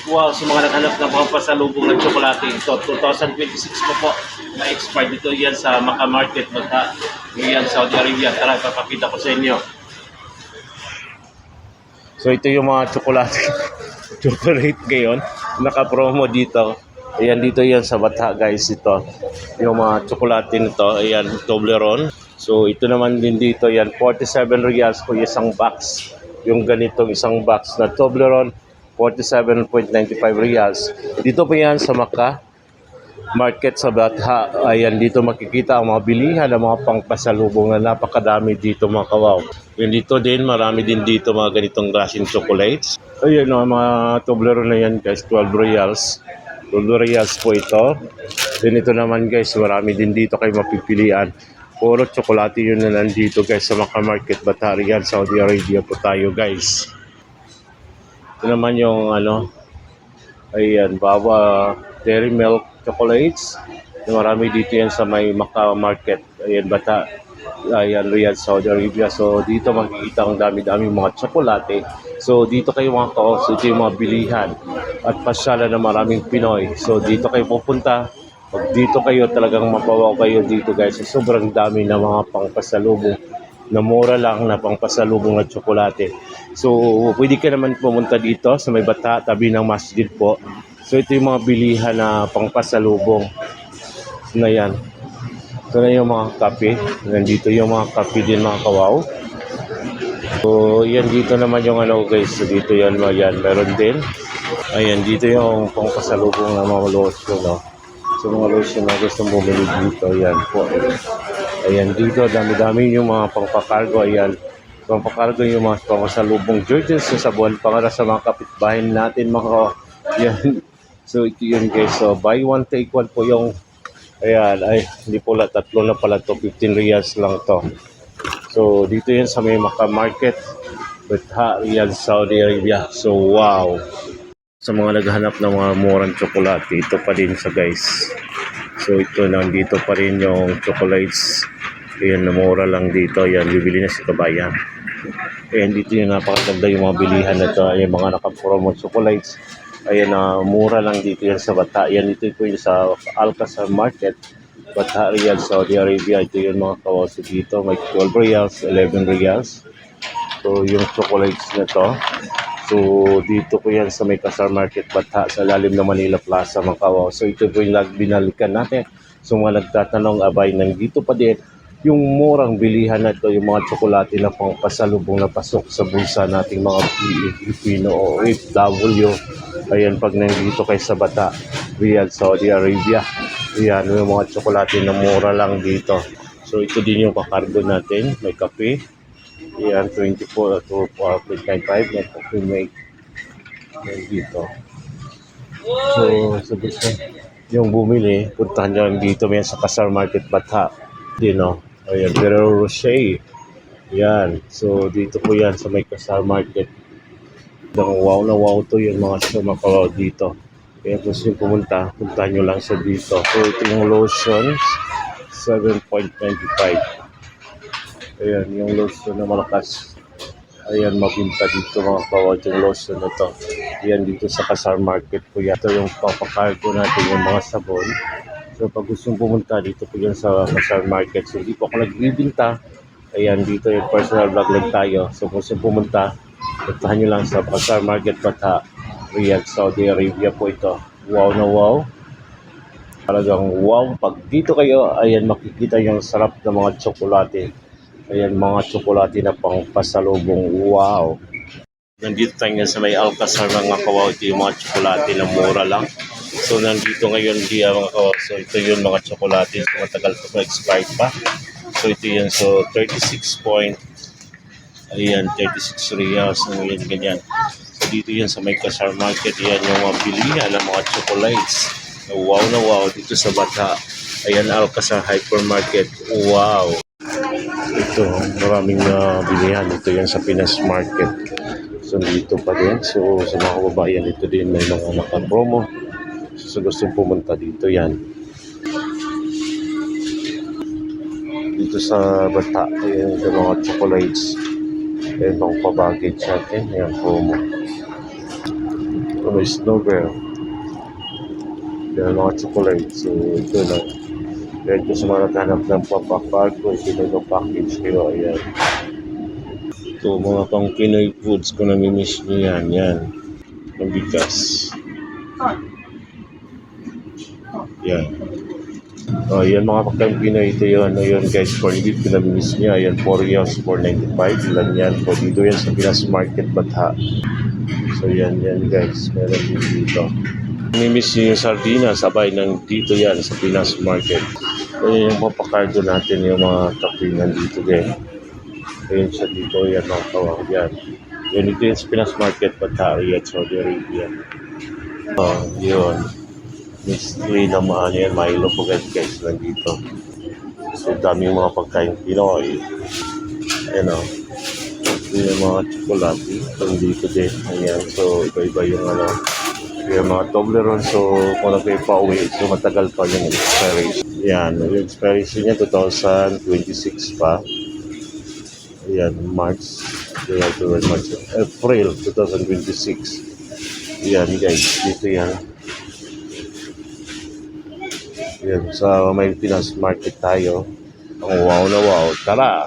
Wow, sa mga naghanap ng mga pasalubong ng tsokolate. Ito, 2026 po na-expired dito yan sa Maka Market, Bata. Yan, Saudi Arabia. Tara, papakita ko sa inyo. So ito yung mga tsokolate. Chocolate ngayon. Naka-promo dito. Ayan, dito yan sa Bata, guys. Ito. Yung mga tsokolate nito. Ayan, Toblerone. So ito naman din dito. Yan, 47 riyals po isang box. Yung ganitong isang box na Toblerone. 47.95 riyals. Dito po yan sa Maka Market sa Batha. Ayan, dito makikita ang mga bilihan ng mga pangpasalubong na napakadami dito mga kawaw. Yan dito din, marami din dito mga ganitong klaseng chocolates. Ayan o, mga Toblerone na yan guys, 12 riyals. 12 riyals po ito. Then ito naman guys, marami din dito kayo mapipilian. Puro tsokolate yun na nandito guys sa Maka Market, Batha, Riyadh, Saudi Arabia po tayo guys. Ito naman yung ayan, Baba Dairy Milk Chocolates. Marami dito yan sa may Maka Market. Ayan, Bata. Ayan, Riyadh, Saudi Arabia. So, dito makikita ang dami-dami mga tsokolate. So, dito kayo mga kaos, dito yung mga bilihan at pasyalan ng maraming Pinoy. So, dito kayo pupunta. Pag dito kayo, talagang mapawaw kayo dito guys. So, sobrang dami na mga pangpasalubong na mura lang na pangpasalubong na tsokolate. So, pwede ka naman pumunta dito sa may Bata, tabi ng masjid po. So, ito yung mga bilihan na pangpasalubong na yan. Ito na yung mga kape. Nandito yung mga kape din mga kawaw. So, yan dito naman yung guys. So, dito yan, meron din. Ayan, dito yung pangpasalubong na mga lotion, no? So, mga lotion na gusto bumili dito. Yan po. Ayan, dito, dami-dami yung mga pangpakargo. Ayan, pangpakargo yung mga pangpasalubong Georgians sa buwan para sa mga kapitbahay natin, mga yan. So, ito yun guys. So, buy one, take one po yung, ayan, ay, hindi po tatlo na pala to, 15 riyals lang to. So, dito yun sa may Maka Market, Batha, Riyadh, Saudi Arabia. So, wow. Sa mga naghahanap ng mga murang tsokolate, ito pa din sa guys. So, ito, nandito pa rin yung chocolates. Ayan, namura lang dito. Ayan, bibili na si kabayan. Ayan, dito yung napakaganda yung mga bilihan na ito. Ayan, mga nakapromo chocolates. Ayan, mura lang dito yan sa Bata. Ayan, dito po yung sa Al-Qasar Market. Bata, Riyadh, Saudi Arabia. Ito yung mga kawaso dito. May 12 riyals, 11 riyals. So, yung chocolates na to. So, dito po yan sa may Qasar Market, Bata, sa lalim ng Manila Plaza, mga kawaw. So, ito po yung binalikan natin. So, mga nagtatanong, abay, nandito pa din yung murang bilihan na ito, yung mga tsokolate na pang pasalubong na pasok sa bulsa nating mga Pilipino o OFW. Ayan, pag nandito kayo sa Bata, Riyadh, Saudi Arabia. Ayan, yung mga tsokolate na mura lang dito. So, ito din yung kakargo natin. May kape. Ayan, 24 to 4.95. May coffee make. Ayan, dito. So, sabi ko, yung bumili, puntahan nyo dito may sa Qasar Market, Bata. Dino. Ayan, Ferrero Rocher. Ayan. So, dito po yan sa may Qasar Market. Wow na wow to yung mga sumakaw dito. Kaya kung sino pumunta, puntahan nyo lang sa dito. So, ito yung lotions, 7.25. Ayan, yung lotion na malakas. Ayan, mabinta dito mga kawad yung lotion na to. Ayan, dito sa Qasar Market po. Ito yung papakargo natin yung mga sabon. So, pag gusto pumunta, dito po yan sa Qasar Market. So, hindi po ako nagbibinta. Ayan, dito yung personal vlog lang tayo. So, kung gusto pumunta, puntahan nyo lang sa Qasar Market, Batha, Riyadh, Saudi Arabia po ito. Wow na wow. Talagang wow. Pag dito kayo, ayan, makikita yung sarap ng mga tsokolate. Ayan, mga tsokolate na pang pasalubong. Wow. Nandito tayo sa may Al-Qasar mga kawaw. Ito yung mga tsokolate na mura lang. So, nandito ngayon diya mga kawaw. So, ito yung mga tsokolate. So, matagal pa expired pa. So, ito yun. So, 36 riyals. Ayan, ganyan. So, dito yan sa may Qasar Market. Ayan yung mga bilihan ng mga chocolates. Wow na wow. Dito sa Bata. Ayan, Al-Qasar Hypermarket. Wow. Ito, maraming bilihan. Ito yan sa Pinas Market. So, dito pa din. So, sa mga kababayan, ito din may mga nakapromo. So, gusto pumunta dito yan. Dito sa Bata, ayan yung mga chocolates. Ayan, pang pabaggage natin. Ayan, promo. So, may snowbird. Yan mga chocolate. So, ito na. Kaya ito sa mga naghanap ng papakargo, ito na yung package kayo. Ayan. Ito, mga pang Pinoy foods kung namimiss nyo yan. Yan. Ang bigas. Yan. Oh, yan mga pagkain Pinoy. Ito yun. Ano yun guys, for beef, kung namimiss nyo. Ayan, 4 years, 495. Ilan yan. So, dito yan sa Pinas Market, Batha. So, yan guys. Meron din dito. Namimiss nyo yung sardinas, sabay ng dito yan sa Pinas Market. Ayan yung papakargo natin, yung mga kapingan dito din. Ayan siya dito, yan mga kawang yan. Yan ito yung sa Pinas Market, Batha, at Saudi Arabia. Yun. Mystery na maano yan, Milo Puget guys, nandito. So, daming mga pagkain Pinoy. Ayan o. Ito yung mga tsokolate, nandito din. Ayan, so iba-iba yung ano. Yung mga Toblerone, so kung na kayo pa-uwi, so matagal pa yung expiration. Yan, yung expiration niya 2026 pa. Yan, April 2026. Yan guys, dito yan. Yan, sa may Pinas Market tayo. Ang wow na wow, tara!